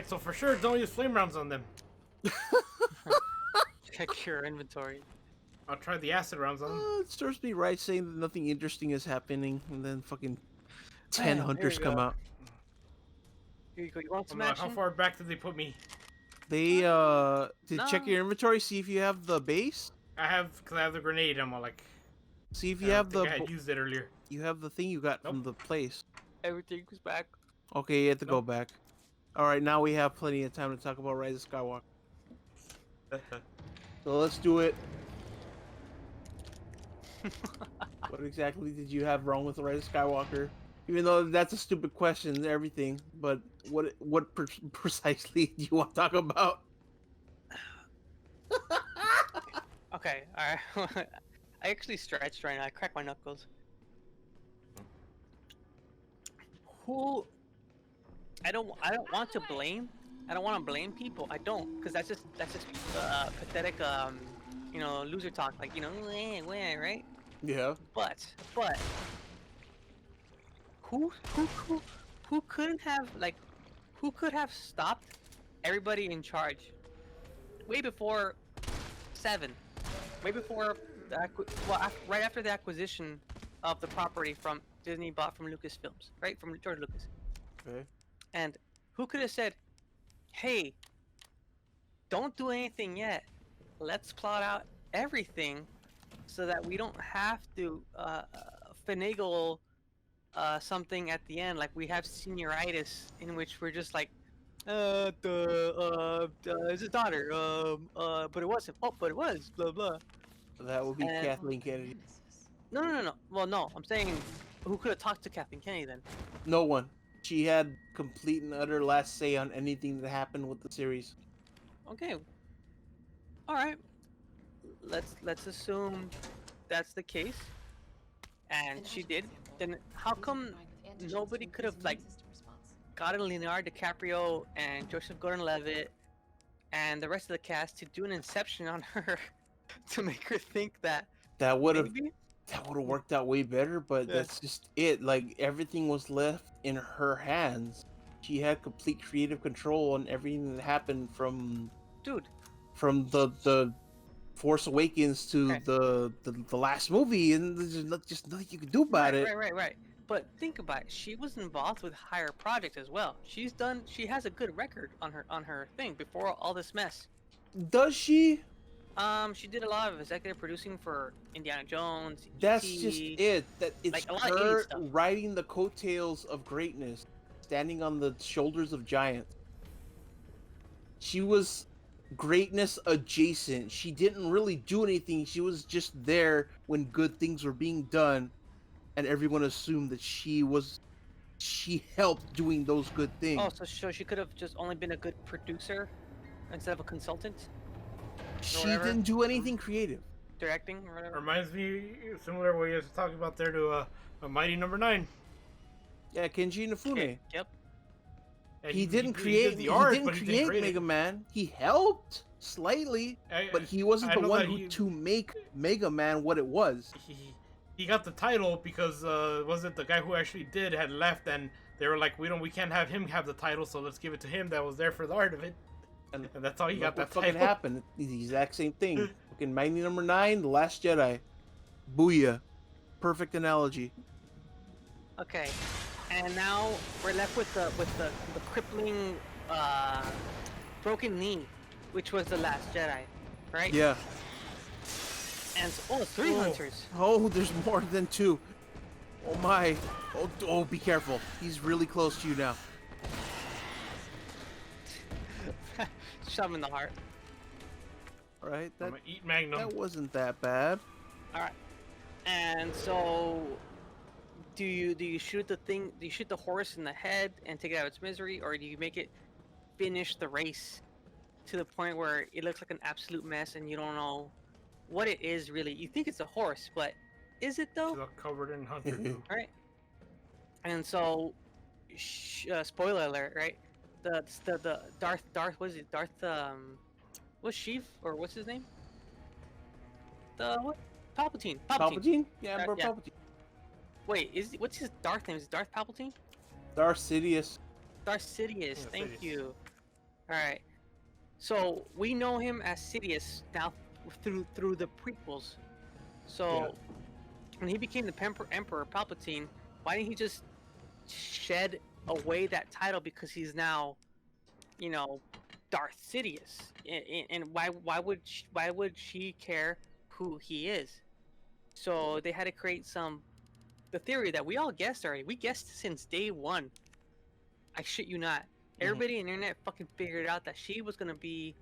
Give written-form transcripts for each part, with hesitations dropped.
Alright, so for sure, don't use flame rounds on them. Check your inventory. I'll try the acid rounds on them. It starts me right saying that nothing interesting is happening, and then fucking 10 Bam, hunters there you come go. out. Here you go. You want I'm some like, how action? far back did they put me? They check No. your inventory, see if you have the base, I have the grenade. I'm all like, see if I you don't have think the I had used it earlier. you have the thing you got from Nope. the place. Everything was back. Okay, you have to go Nope. back. All right, now we have plenty of time to talk about Rise of Skywalker. So let's do it. What exactly did you have wrong with the Rise of Skywalker? Even though that's a stupid question and everything, but what precisely do you want to talk about? Okay, alright. I actually stretched right now. I cracked my knuckles. Who? I don't want to blame. I don't want to blame people. I don't, because that's just pathetic. You know, loser talk. Like, you know, right? Yeah. But who couldn't have, like, who could have stopped everybody in charge way before 7, way before right after the acquisition of the property from Disney bought from Lucasfilms, right, from George Lucas. Okay. And who could have said, hey, don't do anything yet, let's plot out everything so that we don't have to finagle something at the end, like we have senioritis, in which we're just like, it's his daughter, but it wasn't. Oh, but it was. Blah blah. That would be And- Kathleen Kennedy. No. Well, no. I'm saying, who could have talked to Kathleen Kennedy then? No one. She had complete and utter last say on anything that happened with the series. Okay. All right. Let's assume that's the case, and she did. Then how come nobody could have, like, gotten Leonardo DiCaprio and Joseph Gordon-Levitt and the rest of the cast to do an inception on her to make her think that That would have maybe? worked out way better, but Yeah. that's just it. Like, everything was left in her hands. She had complete creative control on everything that happened from Dude, the Force Awakens to Okay. the last movie, and there's just nothing you could do about it. right. But think about it. She was involved with higher projects as well. She has a good record on her thing before all this mess. Does she? She did a lot of executive producing for Indiana Jones. That's E.T., just it. That it's like, a lot of indie her stuff. riding the coattails of greatness, standing on the shoulders of giants. She was greatness adjacent. She didn't really do anything. She was just there when good things were being done, and everyone assumed that she helped doing those good things. Oh, so she could have just only been a good producer instead of a consultant, She whatever. didn't do anything creative. directing or whatever. Reminds me similar what you guys were talking about there to a Mighty Number 9. Yeah, Kenji Inafune. Okay, yep. And He didn't did create the art, he didn't but he create create it. Mega Man. He helped slightly, but he wasn't I the know one that who to make Mega Man what it was. He got the title because was it the guy who actually did had left, and they were like, we can't have him have the title, so let's give it to him that was there for the art of it, and that's how he got that What fucking title. happened? The exact same thing. Fucking Mighty Number 9, The Last Jedi. Booyah. Perfect analogy. Okay, and now we're left with the crippling broken knee, which was the Last Jedi, right? Yeah. And three Oh. hunters. Oh, there's more than 2. Oh my. Oh, be careful. He's really close to you now. Shove him in the heart. All right, I'm that gonna eat Magnum. wasn't that bad. All right. And so, do you shoot the thing? Do you shoot the horse in the head and take it out of its misery, or do you make it finish the race to the point where it looks like an absolute mess and you don't know what it is really? You think it's a horse, but is it though? She's all covered in hunter goo. Right. And so, spoiler alert, right? The Darth what is it? What's Sheev, or what's his name? The what? Palpatine. Palpatine? Yeah, Emperor Yeah. Palpatine. Wait, what's his Darth name? Is it Darth Palpatine? Darth Sidious. Darth Sidious. Yeah, Thank Sidious. you. All right. So we know him as Sidious now through the prequels. So when he became the Emperor Palpatine, why didn't he just shed away that title because he's now, you know, Darth Sidious? And why would she care who he is? So they had to create the theory that we all guessed already. We guessed since day one. I shit you not. Everybody on the internet fucking figured out that she was gonna be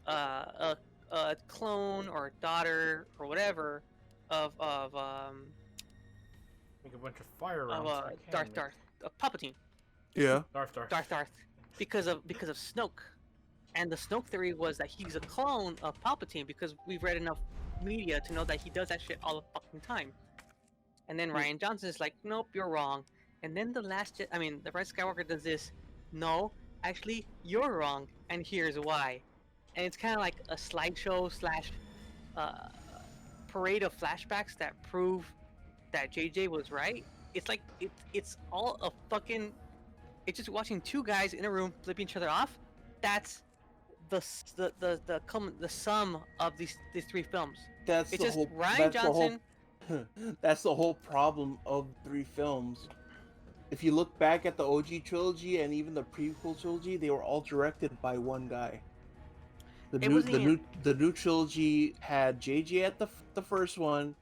a clone or a daughter or whatever of Make a bunch of fire of rounds. Darth Palpatine. Yeah. Darth, because of Snoke, and the Snoke theory was that he's a clone of Palpatine because we've read enough media to know that he does that shit all the fucking time. And then Ryan Johnson is like, nope, you're wrong. And then the Rise of Skywalker does this. No, actually, you're wrong, and here's why. And it's kind of like a slideshow slash parade of flashbacks that prove that JJ was right. It's like it's all a fucking. It's just watching two guys in a room flipping each other off. That's the sum of these three films. That's It's the just whole. Ryan that's the whole- Johnson. That's the whole problem of 3 films. If you look back at the OG trilogy and even the prequel trilogy, they were all directed by one guy. The new trilogy had JJ at the first one,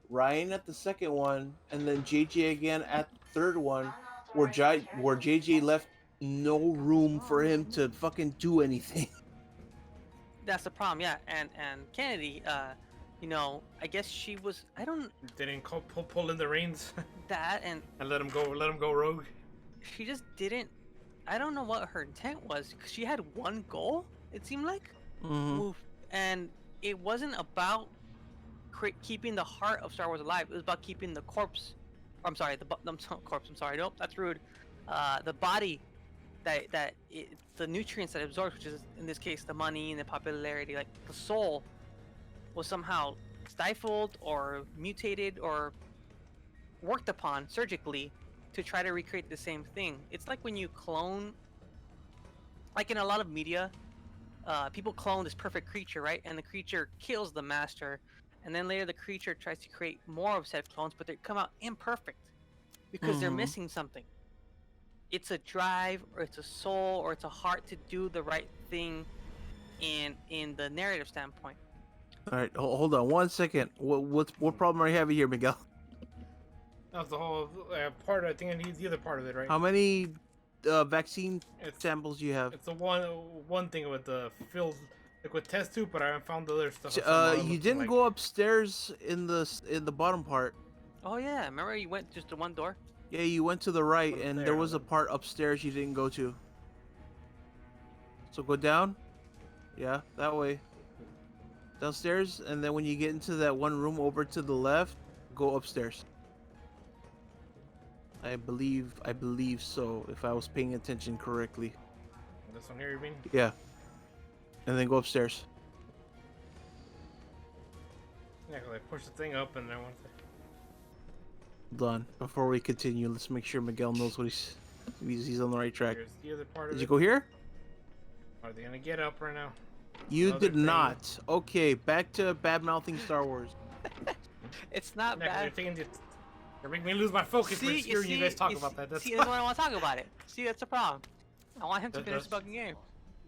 Ryan at the second one, and then JJ again at the third one, where JJ left no room for him to fucking do anything. That's the problem, yeah. And Kennedy, you know, I guess she was. I don't. Didn't pull in the reins That and let him go rogue. she just didn't. I don't know what her intent was because she had one goal. It seemed like, and it wasn't about keeping the heart of Star Wars alive. It was about keeping the corpse. I'm sorry, corpse. I'm sorry. Nope, that's rude. The body, the nutrients that it absorbs, which is in this case the money and the popularity, like the soul, was somehow stifled or mutated or worked upon surgically to try to recreate the same thing. It's like when you clone, like in a lot of media, people clone this perfect creature, right? And the creature kills the master, and then later the creature tries to create more of said clones, but they come out imperfect because they're missing something. It's a drive, or it's a soul, or it's a heart to do the right thing in the narrative standpoint. All right, hold on 1 second. What problem are you having here, Miguel? That's the whole part. I think I need the other part of it, right? How many vaccine samples do you have? It's the one thing with the filled liquid test tube, but I haven't found the other stuff. You didn't go upstairs in the bottom part. Oh yeah, remember you went just to one door? Yeah, you went to the right, and there was a part upstairs you didn't go to. So go down. Yeah, that way. Downstairs, and then when you get into that one room over to the left, go upstairs. I believe so, if I was paying attention correctly. This one here, you mean? Yeah. And then go upstairs. Yeah, 'cause I push the thing up and then once Hold on. Before we continue, let's make sure Miguel knows what he's on the right track. here's the other part of Did it. you go here? Are they gonna get up right now? You Another did thing. not. Okay, back to bad-mouthing Star Wars. It's not Yeah, 'cause bad. you're making me lose my focus See, by you hearing you guys talk you about that. That's See, that's why I want to talk about it. See, that's the problem. I want him to finish the fucking game.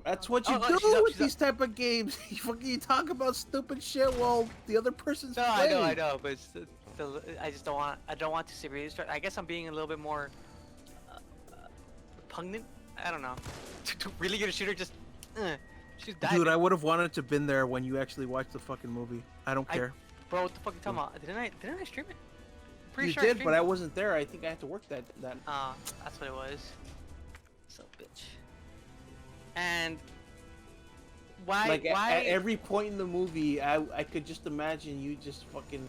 That's what you Oh, do she's up, with she's these type of games. You talk about stupid shit while the other person's No, playing. I know, but it's still, I just don't want. I don't want to severely distract. I guess I'm being a little bit more repugnant. I don't know. To really get a shooter, just she's died. Dude, I would have wanted to been there when you actually watched the fucking movie. I don't care. Bro, what the fuck you talking about? Didn't I stream it? Pretty You sure I did, streamed but I it. wasn't there. I think I had to work that. That's what it was. So bitch. And why? Like why? at every point in the movie, I could just imagine you just fucking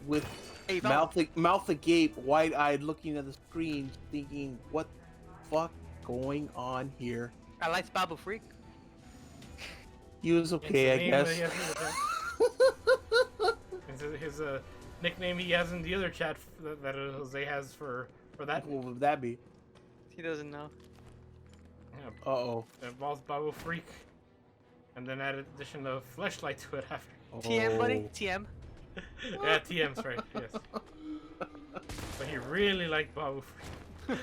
with Hey, you found- mouth agape, wide-eyed, looking at the screen, thinking, "What the fuck going on here?" I liked Babu Freak. He was okay, I guess. His nickname he has in the other chat that Jose has for that. What would that be? He doesn't know. Yeah, Uh-oh. it involves Babu Freak. And then add addition of fleshlight to it after. TM, buddy. TM. Yeah, TM's right, yes. But he really liked Babu Freak.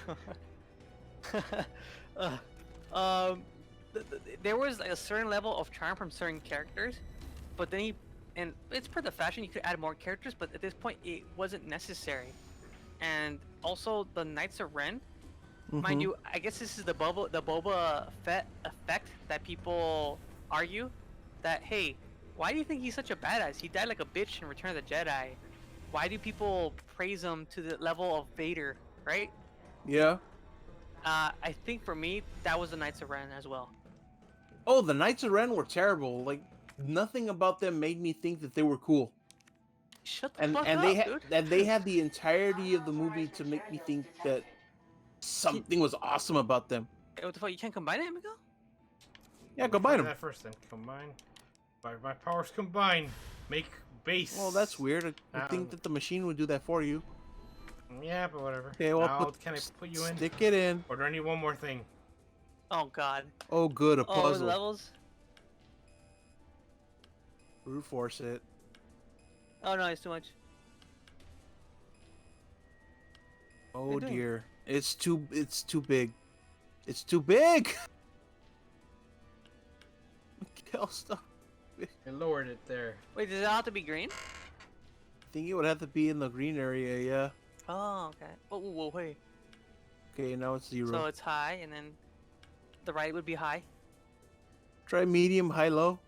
There was like a certain level of charm from certain characters, but then and it's per the fashion, you could add more characters, but at this point it wasn't necessary. And also the Knights of Ren, mind you, I guess this is the Boba Fett effect that people argue that, hey, why do you think he's such a badass? He died like a bitch in Return of the Jedi. Why do people praise him to the level of Vader, right? Yeah. I think for me, that was the Knights of Ren as well. Oh, the Knights of Ren were terrible. Like, nothing about them made me think that they were cool. Shut the fuck and up, dude. they had the entirety of the movie to make me think that something was awesome about them. Hey, what the fuck? You can't combine it, amigo? Yeah, combine them. That first then. Combine. My powers combine. Make base. Well, that's weird. I think that the machine would do that for you. Yeah, but whatever. Okay, well, now, can I put you in? Stick it in. Or do I need one more thing? Oh god. Oh, good, a Oh, the puzzle. levels? Brute force it. Oh no, it's too much. Oh dear, it's too big. It's too big. Miguel, stop. I lowered it there. Wait, does it have to be green? I think it would have to be in the green area, yeah. Oh, okay. Oh, whoa, wait. Okay, now it's 0. So it's high, and then the right would be high. Try medium, high, low.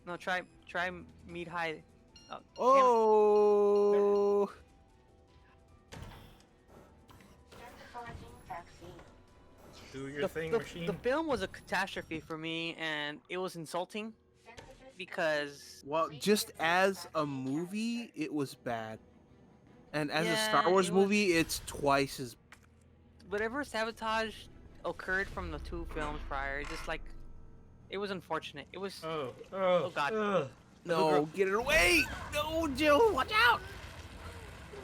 No, try mid high. Oh. Do your thing, machine. The film was a catastrophe for me, and it was insulting because. Well, just as a movie, it was bad, and as a Yeah, Star Wars it was- movie, it's twice as. Whatever sabotage occurred from the 2 films prior, it just like. It was unfortunate. It was. Oh god. No, get it away! No, Jill, watch out!